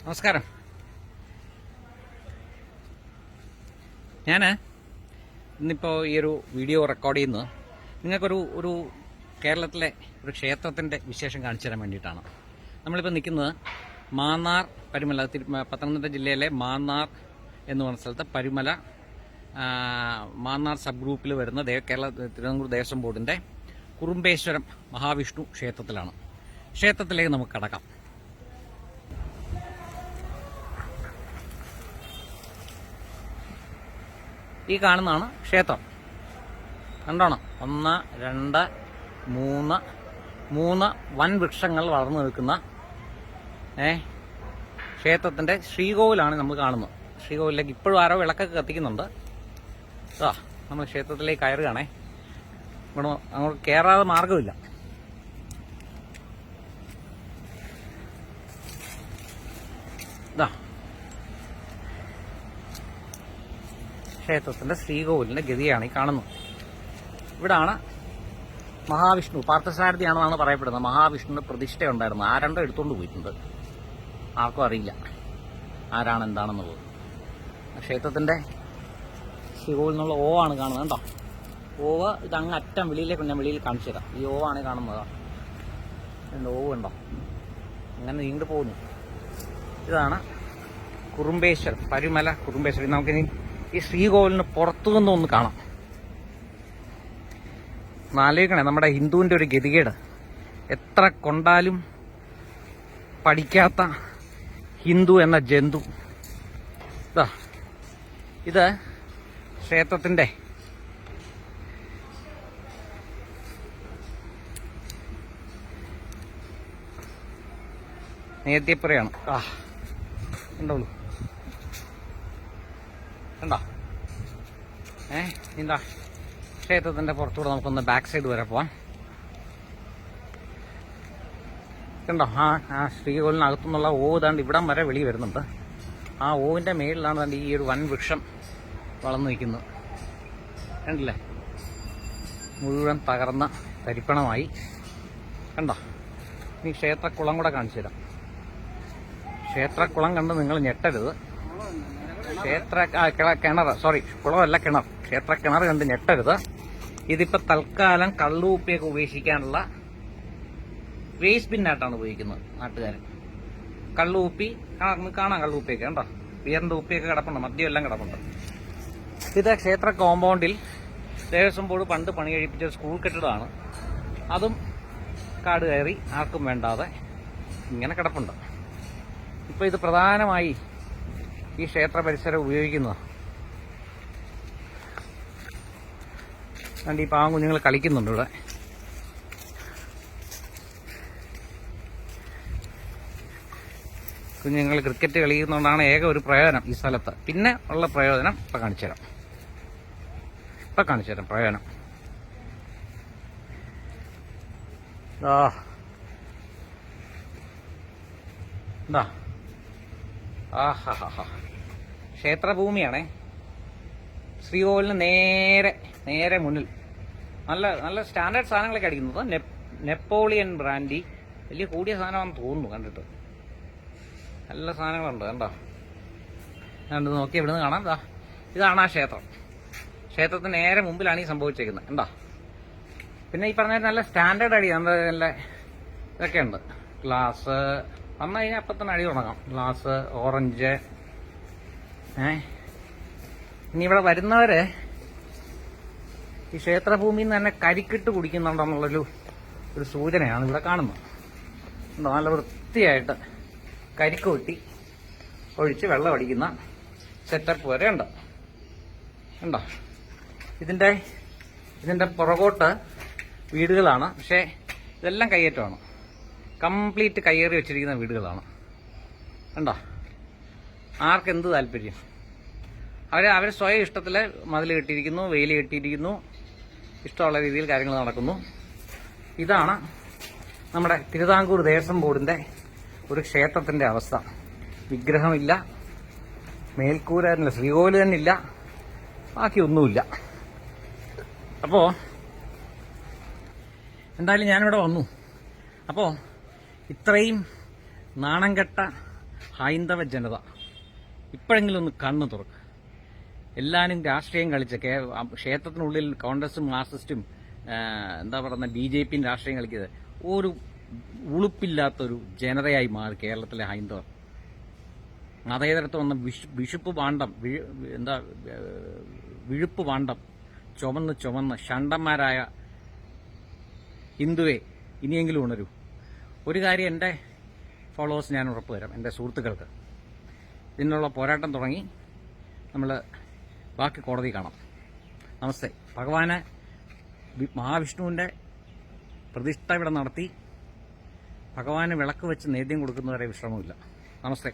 നമസ്കാരം. ഞാൻ ഇന്നിപ്പോൾ ഈ ഒരു വീഡിയോ റെക്കോർഡ് ചെയ്യുന്നത് നിങ്ങൾക്കൊരു കേരളത്തിലെ ഒരു ക്ഷേത്രത്തിൻ്റെ വിശേഷം കാണിച്ചു തരാൻ വേണ്ടിയിട്ടാണ്. നമ്മളിപ്പോൾ നിൽക്കുന്നത് മാന്നാർ പരുമല, പത്തനംതിട്ട ജില്ലയിലെ മാന്നാർ എന്ന് പറഞ്ഞ സ്ഥലത്ത് പരുമല മാന്നാർ സബ് ഗ്രൂപ്പിൽ വരുന്ന കേരള തിരുവിതാംകൂർ ദേവസ്വം ബോർഡിൻ്റെ കുറുമ്പേശ്വരം മഹാവിഷ്ണു ക്ഷേത്രത്തിലാണ്. ക്ഷേത്രത്തിലേക്ക് നമുക്ക് കടക്കാം. ഈ കാണുന്നതാണ് ക്ഷേത്രം. കണ്ടോണം, 1, 2, 3 വൻ വൃക്ഷങ്ങൾ വളർന്നു നിൽക്കുന്ന ക്ഷേത്രത്തിൻ്റെ ശ്രീകോവിലാണ് നമ്മൾ കാണുന്നത്. ശ്രീകോവിലേക്ക് ഇപ്പോഴും ആരോ വിളക്കൊക്കെ കത്തിക്കുന്നുണ്ട്. നമ്മൾ ക്ഷേത്രത്തിലേക്ക് കയറുകയാണേ. ഇവിടെ അങ്ങോട്ട് കയറാതെ മാർഗമില്ല. ക്ഷേത്രത്തിന്റെ ശ്രീകോവിലിന്റെ ഗതിയാണ് ഈ കാണുന്നത്. ഇവിടാണ് മഹാവിഷ്ണു, പാർത്ഥസാരഥിയാണെന്നാണ് പറയപ്പെടുന്നത്. മഹാവിഷ്ണുവിന്റെ പ്രതിഷ്ഠ ഉണ്ടായിരുന്നു. ആരണ്ടോ എടുത്തുകൊണ്ട് പോയിട്ടുണ്ട്. ആർക്കും അറിയില്ല ആരാണ് എന്താണെന്നുള്ളത്. ക്ഷേത്രത്തിന്റെ ശ്രീകോവിൽ നിന്നുള്ള ഓവാണ് കാണുന്നത്. കണ്ടോ, ഓവ് ഇത് അങ്ങ് അറ്റം വെളിയിലേക്ക് ഞാൻ വെളിയിൽ കാണിച്ചു തരാം. ഈ ഓവാണ് കാണുന്നത്. ഓവ് ഉണ്ടോ, അങ്ങനെ നീണ്ടു പോകുന്നു. ഇതാണ് കുറുമ്പേശ്വരം, പരുമല കുറുമ്പേശ്വരം. നമുക്കിനി ഈ ശ്രീകോവിലിന് പുറത്തു നിന്നൊന്ന് കാണാം. ആലോചിക്കണേ നമ്മുടെ ഹിന്ദുവിൻ്റെ ഒരു ഗതികേട്. എത്ര കൊണ്ടാലും പഠിക്കാത്ത ഹിന്ദു എന്ന ജന്തു. ഇത് ക്ഷേത്രത്തിൻ്റെ നേദ്യപ്പുരയാണ്. ഉണ്ടോളൂ, കണ്ടോ? എന്താ ക്ഷേത്രത്തിന്റെ പുറത്തൂടെ നമുക്കൊന്ന് ബാക്ക് സൈഡ് വരെ പോവാം. കണ്ടോ, ആ ശ്രീകോവിലിനകത്തുനിന്നുള്ള ഓവ് താണ്ട് ഇവിടം വരെ വെളി വരുന്നുണ്ട്. ആ ഓവിന്റെ മേളിലാണ് താണ്ട് ഈ ഒരു വൻ വൃക്ഷം വളർന്നു നിൽക്കുന്നത്. കണ്ടില്ലേ, മുഴുവൻ തകർന്ന തരിപ്പണമായി. കണ്ടോ? ഇനി ക്ഷേത്രക്കുളം കൂടെ കാണിച്ചു തരാം. ക്ഷേത്രക്കുളം കണ്ട് നിങ്ങൾ ഞെട്ടരുത്. കിണർ, സോറി, കുളമല്ല, കിണർ. ക്ഷേത്ര കിണർ കണ്ട് ഞെട്ടരുത്. ഇതിപ്പോ തൽക്കാലം കള്ളുകുപ്പിയൊക്കെ ഉപേക്ഷിക്കാനുള്ള വേസ്റ്റ് ബിന്നായിട്ടാണ് ഉപയോഗിക്കുന്നത് നാട്ടുകാർ. കള്ളുകുപ്പി കാണാം, കള്ളുകുപ്പിയൊക്കെ കണ്ടോ, ബിയറിന്റെ കുപ്പിയൊക്കെ കിടപ്പുണ്ട്, മദ്യം എല്ലാം കിടപ്പുണ്ട്. ഇത് ക്ഷേത്ര കോമ്പൗണ്ടിൽ ദേവസ്വം ബോർഡ് പണ്ട് പണി കഴിപ്പിച്ച സ്കൂൾ കെട്ടിടമാണ്. അതും കാട് കയറി ആർക്കും വേണ്ടാതെ ഇങ്ങനെ കിടപ്പുണ്ട്. ഇപ്പൊ ഇത് പ്രധാനമായി ഈ ക്ഷേത്ര പരിസരം ഉപയോഗിക്കുന്നത്. ഈ പാവം കുഞ്ഞുങ്ങൾ കളിക്കുന്നുണ്ട് ഇവിടെ. കുഞ്ഞുങ്ങൾ ക്രിക്കറ്റ് കളിക്കുന്നതുകൊണ്ടാണ് ഏക ഒരു പ്രയോജനം ഈ സ്ഥലത്ത്. പിന്നെ ഉള്ള പ്രയോജനം ഇപ്പം കാണിച്ചു തരാം. പ്രയോജനം എന്താ, ക്ഷേത്രഭൂമിയാണേ. ശ്രീകോവിലിന് നേരെ മുന്നിൽ നല്ല സ്റ്റാൻഡേർഡ് സാധനങ്ങളൊക്കെ അടിക്കുന്നത്. നെപ്പോളിയൻ ബ്രാൻഡി, വലിയ കൂടിയ സാധനമാണെന്ന് തോന്നുന്നു കണ്ടിട്ട്. നല്ല സാധനങ്ങളുണ്ട്. കണ്ടോ, കണ്ടത് നോക്കി ഇവിടുന്ന് കാണാം. ഇതാണ് ആ ക്ഷേത്രം. ക്ഷേത്രത്തിന് നേരെ മുമ്പിലാണ് ഈ സംഭവിച്ചേക്കുന്നത്. കണ്ടോ? പിന്നെ ഈ പറഞ്ഞ നല്ല സ്റ്റാൻഡേർഡ് അടി, നല്ല ഇതൊക്കെ ഉണ്ട്. ഗ്ലാസ് വന്നു കഴിഞ്ഞാൽ അപ്പം തന്നെ അടി തുടങ്ങാം. Glass, orange. ഇനി ഇവിടെ വരുന്നവര് ഈ ക്ഷേത്രഭൂമിയിൽ നിന്ന് തന്നെ കരിക്കിട്ട് കുടിക്കുന്നുണ്ടെന്നുള്ളൊരു സൂചനയാണ് ഇവിടെ കാണുന്നത്. നല്ല വൃത്തിയായിട്ട് കരിക്ക് കൊട്ടി ഒഴിച്ച് വെള്ളം അടിക്കുന്ന സെറ്റപ്പ് വരെ ഉണ്ട്. ഉണ്ടോ? ഇതിന്റെ പുറകോട്ട് വീടുകളാണ്. പക്ഷേ ഇതെല്ലാം കയ്യേറ്റമാണ്. കംപ്ലീറ്റ് കയ്യേറി വെച്ചിരിക്കുന്ന വീടുകളാണ്. കണ്ടോ? ആർക്കെന്ത് താല്പര്യം? അവർ സ്വയം ഇഷ്ടത്തിൽ മതിൽ കെട്ടിയിരിക്കുന്നു, വെയിൽ കെട്ടിയിരിക്കുന്നു, ഇഷ്ടമുള്ള രീതിയിൽ കാര്യങ്ങൾ നടക്കുന്നു. ഇതാണ് നമ്മുടെ തിരുവിതാംകൂർ ദേവസ്വം ബോർഡിന്റെ ഒരു ക്ഷേത്രത്തിന്റെ അവസ്ഥ. വിഗ്രഹമില്ല, മേൽക്കൂര, ശ്രീകോവിൽ തന്നെ ഇല്ല, ബാക്കിയൊന്നുമില്ല. അപ്പോ എന്തായാലും ഞാനിവിടെ വന്നു. അപ്പോൾ ഇത്രയും നാണം കെട്ട ഹൈന്ദവ ജനത ഇപ്പോഴെങ്കിലും ഒന്ന് കണ്ണു തുറക്കുക. എല്ലാവരും രാഷ്ട്രീയം കളിച്ച ക്ഷേത്രത്തിനുള്ളിൽ കോൺഗ്രസും മാർക്സിസ്റ്റും എന്താ പറയുക BJPയും രാഷ്ട്രീയം കളിക്കുന്നത് ഒരു ഉളുപ്പില്ലാത്തൊരു ജനതയായി മാറി കേരളത്തിലെ ഹൈന്ദവർ. മതേതരത്വം വന്ന വിഴുപ്പ് പാണ്ഡം വിഴുപ്പ് പാണ്ഡം ചുമന്ന് ഷണ്ടന്മാരായ ഹിന്ദുവെ ഇനിയെങ്കിലും ഉണരൂ. ഒരു കാര്യം എൻ്റെ ഫോളോവേഴ്സ് ഞാൻ ഉറപ്പുതരാം, എൻ്റെ സുഹൃത്തുക്കൾക്ക് ഇതിനുള്ള പോരാട്ടം തുടങ്ങി. നമ്മൾ ബാക്കി കോടതി കാണാം. നമസ്തേ. ഭഗവാനെ മഹാവിഷ്ണുവിൻ്റെ പ്രതിഷ്ഠ ഇവിടെ നടത്തി ഭഗവാന് വിളക്ക് വെച്ച് നേദ്യം കൊടുക്കുന്നവരെ വിശ്രമമില്ല. നമസ്തേ.